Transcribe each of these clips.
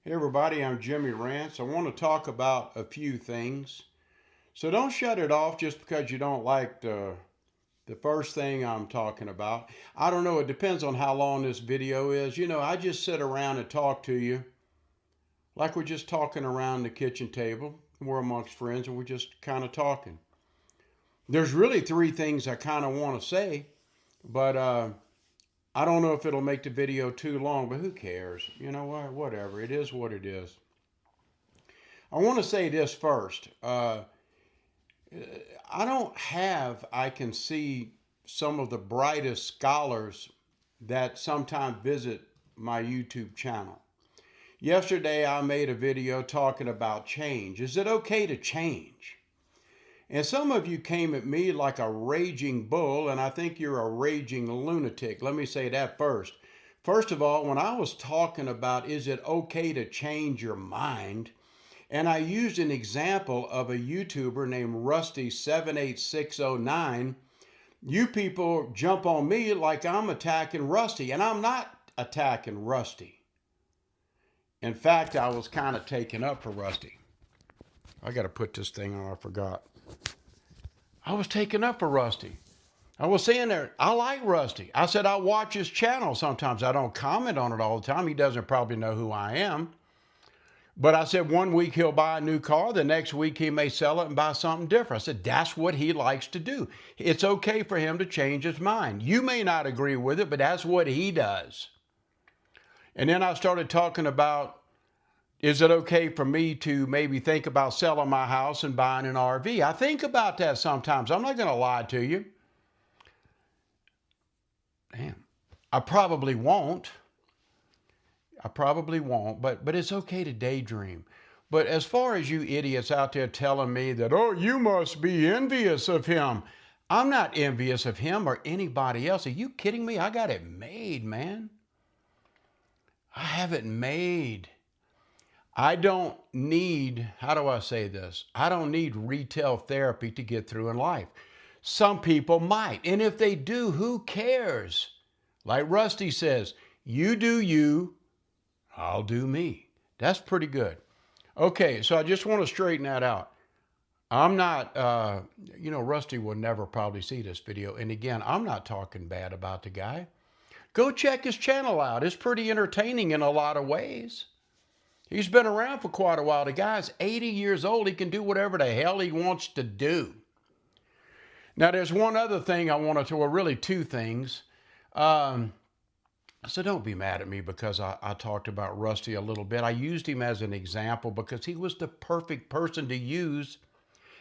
Hey everybody, I'm Jimmy Rance. I want to talk about a few things. So don't shut it off just because you don't like the first thing I'm talking about. I don't know, it depends on how long this video is. I just sit around and talk to you like we're just talking around the kitchen table. We're amongst friends and we're just kind of talking. There's really three things I kind of want to say, but I don't know if it'll make the video too long, but who cares? You know what? Whatever. It is what it is. I want to say this first. I can see some of the brightest scholars that sometimes visit my YouTube channel. Yesterday, I made a video talking about change. Is it okay to change? And some of you came at me like a raging bull, and I think you're a raging lunatic. Let me say that first. First of all, when I was talking about is it okay to change your mind, and I used an example of a YouTuber named Rusty78609. You people jump on me like I'm attacking Rusty, and I'm not attacking Rusty. In fact, I was kind of taken up for Rusty. I got to put this thing on, I forgot. I was taken up for Rusty. I was saying there, I like Rusty. I said I watch his channel sometimes. I don't comment on it all the time. He doesn't probably know who I am. But I said one week he'll buy a new car, the next week he may sell it and buy something different. I said that's what he likes to do. It's okay for him to change his mind. You may not agree with it, but that's what he does. And then I started talking about, is it okay for me to maybe think about selling my house and buying an RV? I think about that sometimes. I'm not going to lie to you. Damn. I probably won't. But it's okay to daydream. But as far as you idiots out there telling me that, oh, you must be envious of him, I'm not envious of him or anybody else. Are you kidding me? I got it made, man. I have it made. I don't need, how do I say this? I don't need retail therapy to get through in life. Some people might. And if they do, who cares? Like Rusty says, you do you, I'll do me. That's pretty good. Okay, so I just want to straighten that out. I'm not, Rusty will never probably see this video. And again, I'm not talking bad about the guy. Go check his channel out. It's pretty entertaining in a lot of ways. He's been around for quite a while. The guy's 80 years old. He can do whatever the hell he wants to do. Now, there's one other thing I want to, or really two things. So don't be mad at me because I talked about Rusty a little bit. I used him as an example because he was the perfect person to use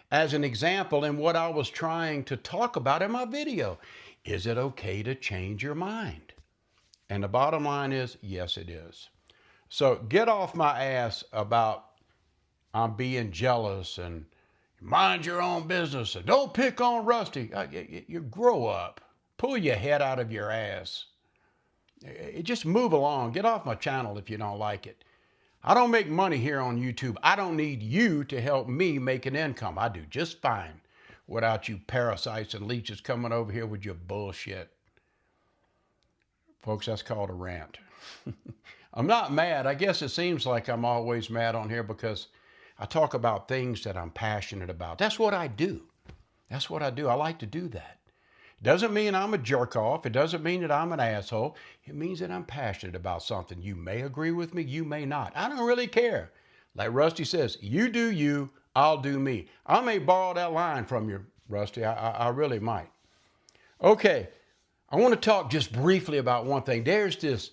as an example in what I was trying to talk about in my video. Is it okay to change your mind? And the bottom line is, yes, it is. So get off my ass about I'm being jealous and mind your own business and don't pick on Rusty. You grow up. Pull your head out of your ass. Just move along. Get off my channel if you don't like it. I don't make money here on YouTube. I don't need you to help me make an income. I do just fine without you parasites and leeches coming over here with your bullshit. Folks, that's called a rant. I'm not mad. I guess it seems like I'm always mad on here because I talk about things that I'm passionate about. That's what I do. That's what I do. I like to do that. Doesn't mean I'm a jerk off. It doesn't mean that I'm an asshole. It means that I'm passionate about something. You may agree with me, you may not. I don't really care. Like Rusty says, you do you, I'll do me. I may borrow that line from you, Rusty. I really might. Okay, I want to talk just briefly about one thing. There's this,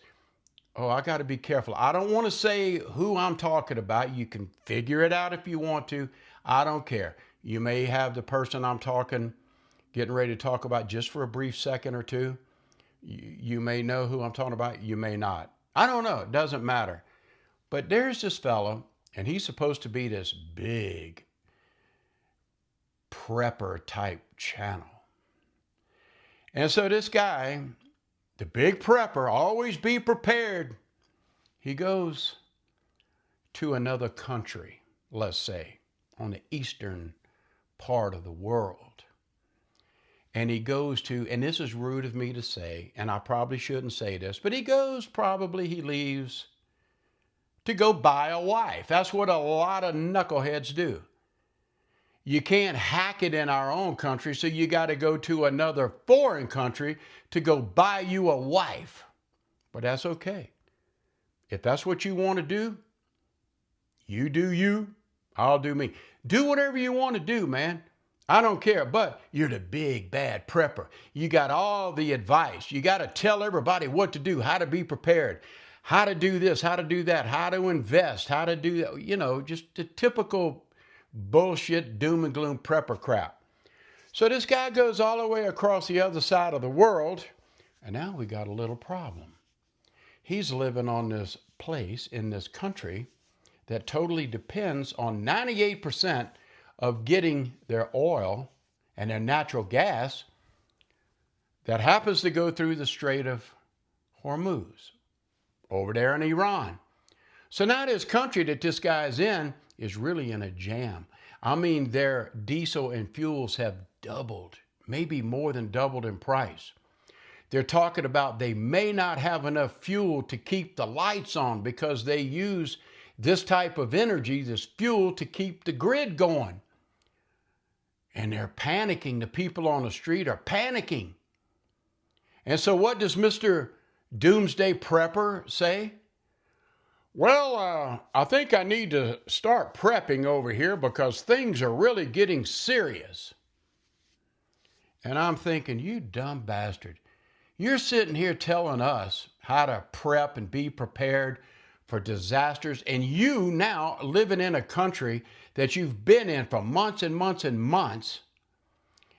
I got to be careful. I don't want to say who I'm talking about. You can figure it out if you want to. I don't care. You may have the person I'm getting ready to talk about just for a brief second or two. You may know who I'm talking about. You may not. I don't know. It doesn't matter. But there's this fellow, and he's supposed to be this big prepper type channel. And so this guy, the big prepper, always be prepared. He goes to another country, let's say, on the eastern part of the world. And he goes to, and this is rude of me to say, and I probably shouldn't say this, but he leaves to go buy a wife. That's what a lot of knuckleheads do. You can't hack it in our own country, so you got to go to another foreign country to go buy you a wife. But that's okay. If that's what you want to do, you do you, I'll do me. Do whatever you want to do, man. I don't care, but you're the big bad prepper. You got all the advice. You got to tell everybody what to do, how to be prepared, how to do this, how to do that, how to invest, how to do that. You know, just the typical bullshit doom and gloom prepper crap. So this guy goes all the way across the other side of the world, and now we got a little problem. He's living on this place in this country that totally depends on 98% of getting their oil and their natural gas that happens to go through the Strait of Hormuz over there in Iran. So now this country that this guy's in is really in a jam. I mean, their diesel and fuels have doubled, maybe more than doubled in price. They're talking about they may not have enough fuel to keep the lights on because they use this type of energy, this fuel, to keep the grid going. And they're panicking. The people on the street are panicking. And so what does Mr. Doomsday Prepper say? Well, I think I need to start prepping over here because things are really getting serious. And I'm thinking, you dumb bastard. You're sitting here telling us how to prep and be prepared for disasters, and you now living in a country that you've been in for months and months and months,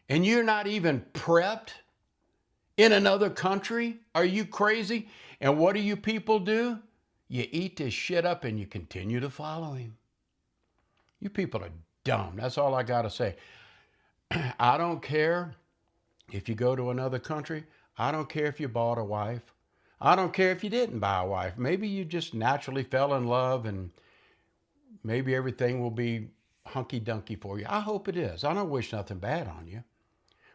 and you're not even prepped in another country? Are you crazy? And what do you people do? You eat this shit up and you continue to follow him. You people are dumb. That's all I got to say. I don't care if you go to another country. I don't care if you bought a wife. I don't care if you didn't buy a wife. Maybe you just naturally fell in love and maybe everything will be hunky-dunky for you. I hope it is. I don't wish nothing bad on you.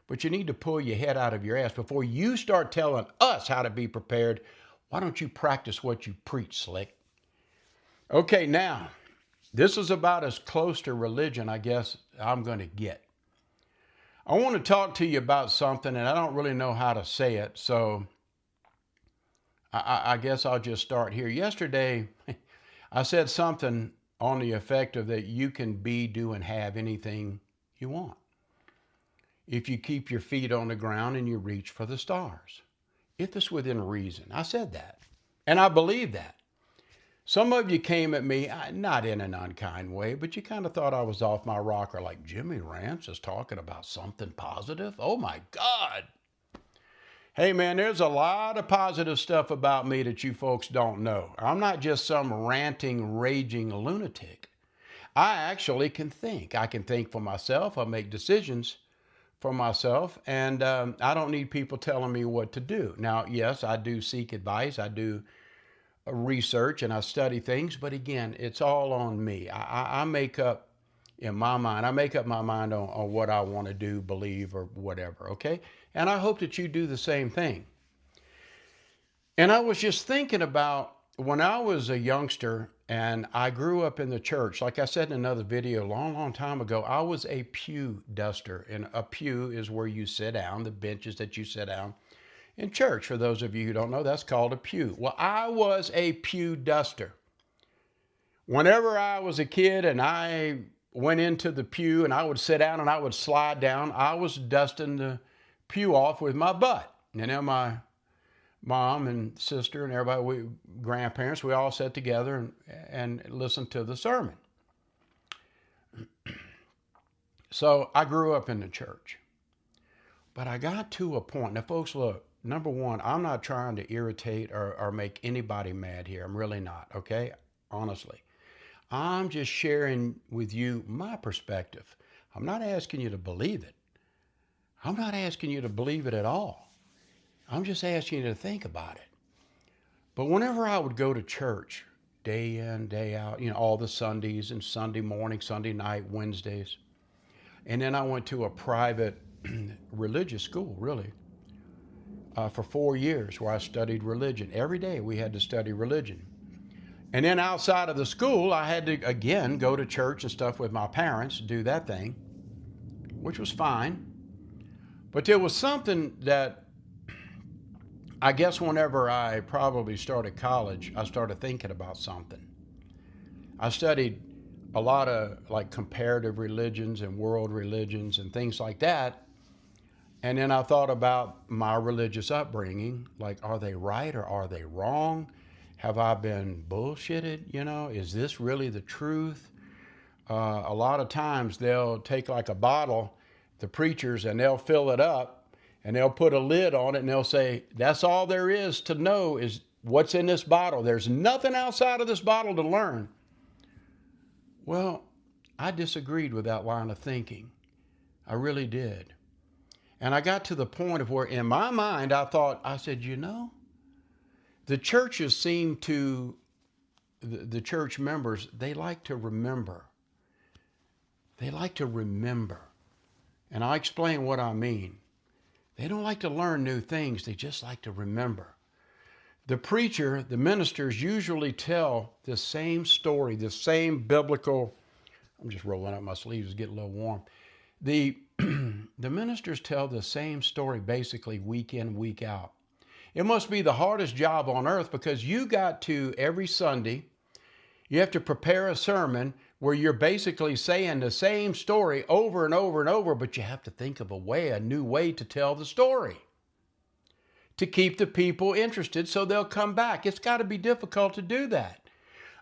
But you need to pull your head out of your ass before you start telling us how to be prepared. Why don't you practice what you preach, slick? Okay, now, this is about as close to religion, I guess, I'm going to get. I want to talk to you about something, and I don't really know how to say it, so I guess I'll just start here. Yesterday, I said something on the effect of that you can be, do, and have anything you want if you keep your feet on the ground and you reach for the stars, if it's within reason. I said that, and I believe that. Some of you came at me, not in an unkind way, but you kind of thought I was off my rocker, like Jimmy Rance is talking about something positive. Oh my God. Hey man, there's a lot of positive stuff about me that you folks don't know. I'm not just some ranting, raging lunatic. I actually can think. I can think for myself. I make decisions for myself, and I don't need people telling me what to do. Now, yes, I do seek advice. I do research and I study things, but again, it's all on me. I make up in my mind. I make up my mind on what I want to do, believe, or whatever, okay? And I hope that you do the same thing. And I was just thinking about when I was a youngster and I grew up in the church. Like I said in another video a long, long time ago, I was a pew duster. And a pew is where you sit down, the benches that you sit down in church. For those of you who don't know, that's called a pew. Well, I was a pew duster. Whenever I was a kid and I went into the pew and I would sit down and I would slide down, I was dusting the pew off with my butt. And then my mom and sister and everybody, grandparents, we all sat together and listened to the sermon. So I grew up in the church. But I got to a point. Now, folks, look, number one, I'm not trying to irritate or make anybody mad here. I'm really not, okay? Honestly. I'm just sharing with you my perspective. I'm not asking you to believe it. I'm not asking you to believe it at all. I'm just asking you to think about it. But whenever I would go to church, day in, day out, all the Sundays and Sunday morning, Sunday night, Wednesdays, and then I went to a private religious school, really, for 4 years where I studied religion. Every day we had to study religion. And then outside of the school, I had to, again, go to church and stuff with my parents, do that thing, which was fine. But there was something that I guess whenever I probably started college, I started thinking about something. I studied a lot of like comparative religions and world religions and things like that. And then I thought about my religious upbringing. Like, are they right or are they wrong? Have I been bullshitted? Is this really the truth? A lot of times they'll take like a bottle, the preachers, and they'll fill it up and they'll put a lid on it and they'll say, that's all there is to know is what's in this bottle. There's nothing outside of this bottle to learn. Well, I disagreed with that line of thinking. I really did. And I got to the point of where in my mind, I said, the churches seem to, the church members, they like to remember. They like to remember. And I'll explain what I mean. They don't like to learn new things. They just like to remember. The preacher, the ministers usually tell the same story, the same biblical, I'm just rolling up my sleeves, it's getting a little warm. The ministers tell the same story basically week in, week out. It must be the hardest job on earth because you got to, every Sunday, you have to prepare a sermon where you're basically saying the same story over and over and over, but you have to think of a new way to tell the story to keep the people interested so they'll come back. It's got to be difficult to do that.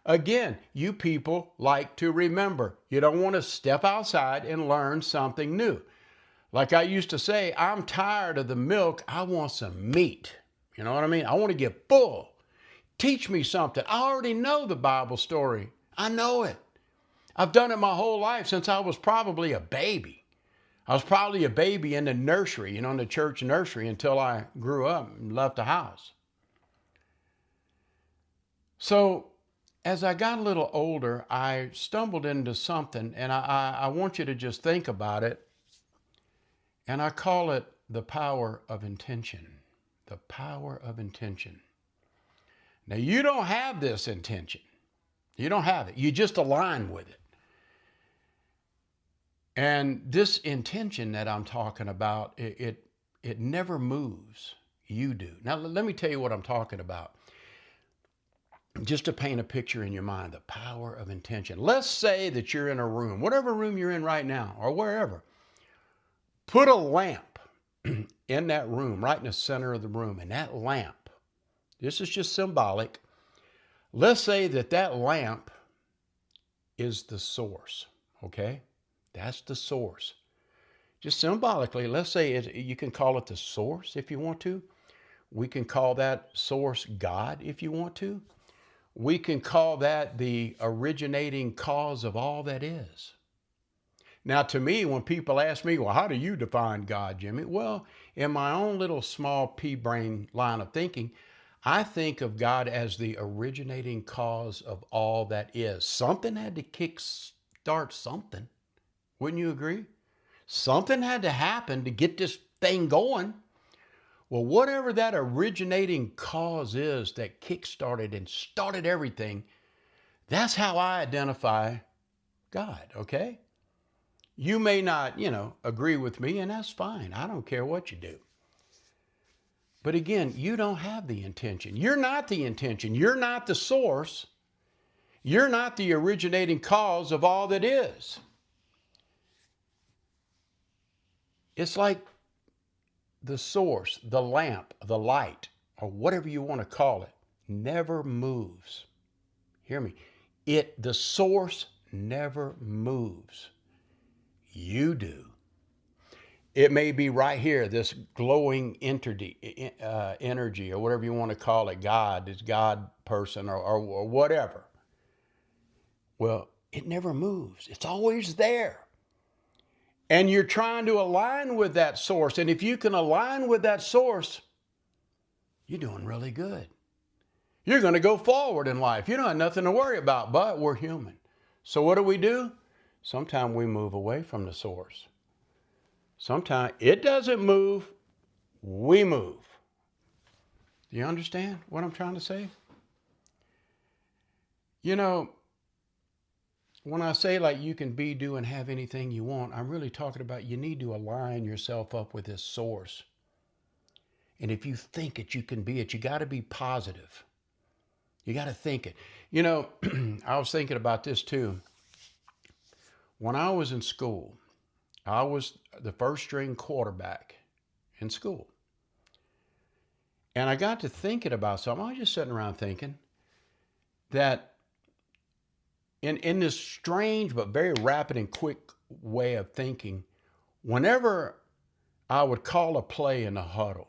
Again, you people like to remember. You don't want to step outside and learn something new. Like I used to say, I'm tired of the milk. I want some meat. You know what I mean? I want to get full. Teach me something. I already know the Bible story. I know it. I've done it my whole life since I was probably a baby. I was probably a baby in the nursery, in the church nursery until I grew up and left the house. So as I got a little older, I stumbled into something, and I want you to just think about it. And I call it the power of intention. The power of intention. Now, you don't have this intention. You don't have it. You just align with it. And this intention that I'm talking about, it never moves. You do. Now, let me tell you what I'm talking about. Just to paint a picture in your mind, the power of intention. Let's say that you're in a room, whatever room you're in right now or wherever. Put a lamp in that room, right in the center of the room. And that lamp, this is just symbolic. Let's say that lamp is the source, okay? That's the source. Just symbolically, let's say you can call it the source if you want to. We can call that source God if you want to. We can call that the originating cause of all that is. Now, to me, when people ask me, well, how do you define God, Jimmy? Well, in my own little small pea-brain line of thinking, I think of God as the originating cause of all that is. Something had to kickstart something. Wouldn't you agree? Something had to happen to get this thing going. Well, whatever that originating cause is that kickstarted and started everything, that's how I identify God, okay? You may not, agree with me, and that's fine. I don't care what you do. But again, you don't have the intention. You're not the intention. You're not the source. You're not the originating cause of all that is. It's like the source, the lamp, the light, or whatever you want to call it, never moves. Hear me. The source never moves. You do. It may be right here, this glowing energy, or whatever you want to call it, God, this God person or whatever. Well, it never moves. It's always there. And you're trying to align with that source. And if you can align with that source, you're doing really good. You're going to go forward in life. You don't have nothing to worry about, but we're human. So what do? Sometimes we move away from the source. Sometimes it doesn't move, we move. Do you understand what I'm trying to say? You know, when I say like you can be, do, and have anything you want, I'm really talking about you need to align yourself up with this source. And if you think it, you can be it. You got to be positive. You got to think it. You know, I was thinking about this too. When I was in school, I was the first string quarterback in school. And I got to thinking about something. I was just sitting around thinking that in this strange but very rapid and quick way of thinking, whenever I would call a play in the huddle,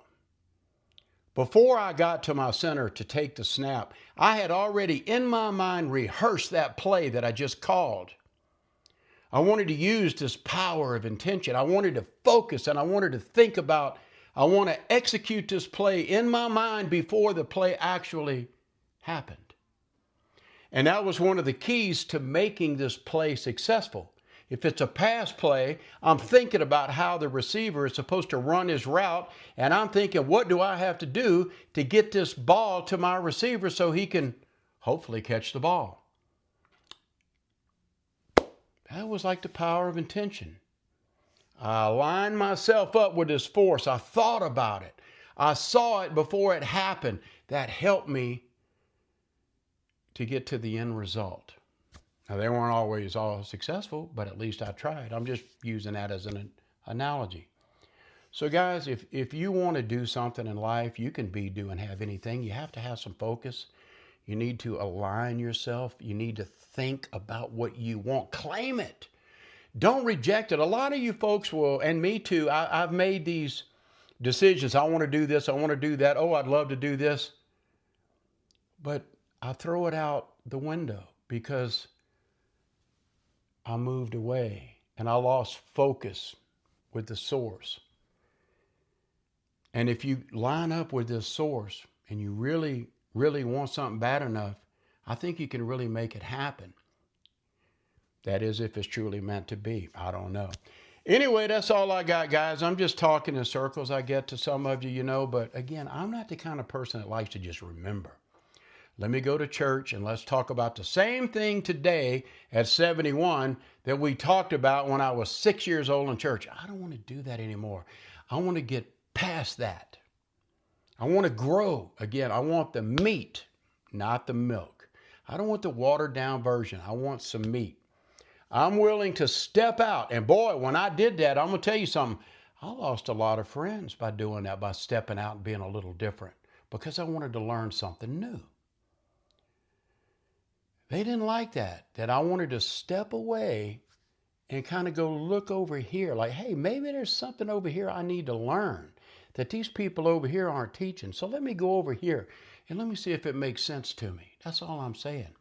before I got to my center to take the snap, I had already in my mind rehearsed that play that I just called. I wanted to use this power of intention. I wanted to focus and I wanted to think about, I want to execute this play in my mind before the play actually happened. And that was one of the keys to making this play successful. If it's a pass play, I'm thinking about how the receiver is supposed to run his route, and I'm thinking, what do I have to do to get this ball to my receiver so he can hopefully catch the ball? That was like the power of intention. I aligned myself up with this force. I thought about it. I saw it before it happened. That helped me to get to the end result. Now, they weren't always all successful, but at least I tried. I'm just using that as an analogy. So, guys, if you want to do something in life, you can be, do, and have anything. You have to have some focus. You need to align yourself. You need to think about what you want. Claim it. Don't reject it. A lot of you folks will, and me too, I've made these decisions. I want to do this. I want to do that. Oh, I'd love to do this. But I throw it out the window because I moved away and I lost focus with the source. And if you line up with this source and you really, really want something bad enough, I think you can really make it happen. That is, if it's truly meant to be. I don't know. Anyway, that's all I got, guys. I'm just talking in circles, I get to some of you, but again, I'm not the kind of person that likes to just remember. Let me go to church and let's talk about the same thing today at 71 that we talked about when I was 6 years old in church. I don't want to do that anymore. I want to get past that. I want to grow. Again, I want the meat, not the milk. I don't want the watered down version. I want some meat. I'm willing to step out. And boy, when I did that, I'm going to tell you something. I lost a lot of friends by doing that, by stepping out and being a little different because I wanted to learn something new. They didn't like that I wanted to step away and kind of go look over here like, hey, maybe there's something over here I need to learn that these people over here aren't teaching. So let me go over here and let me see if it makes sense to me. That's all I'm saying.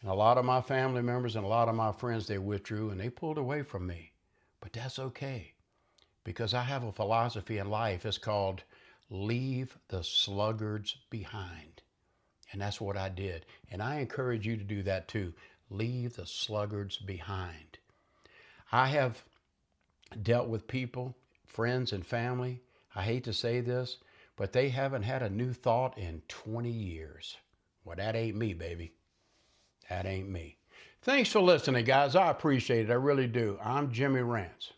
And a lot of my family members and a lot of my friends, they withdrew and they pulled away from me. But that's okay because I have a philosophy in life. It's called leave the sluggards behind. And that's what I did. And I encourage you to do that too. Leave the sluggards behind. I have dealt with people, friends and family. I hate to say this, but they haven't had a new thought in 20 years. Well, that ain't me, baby. That ain't me. Thanks for listening, guys. I appreciate it. I really do. I'm Jimmy Rance.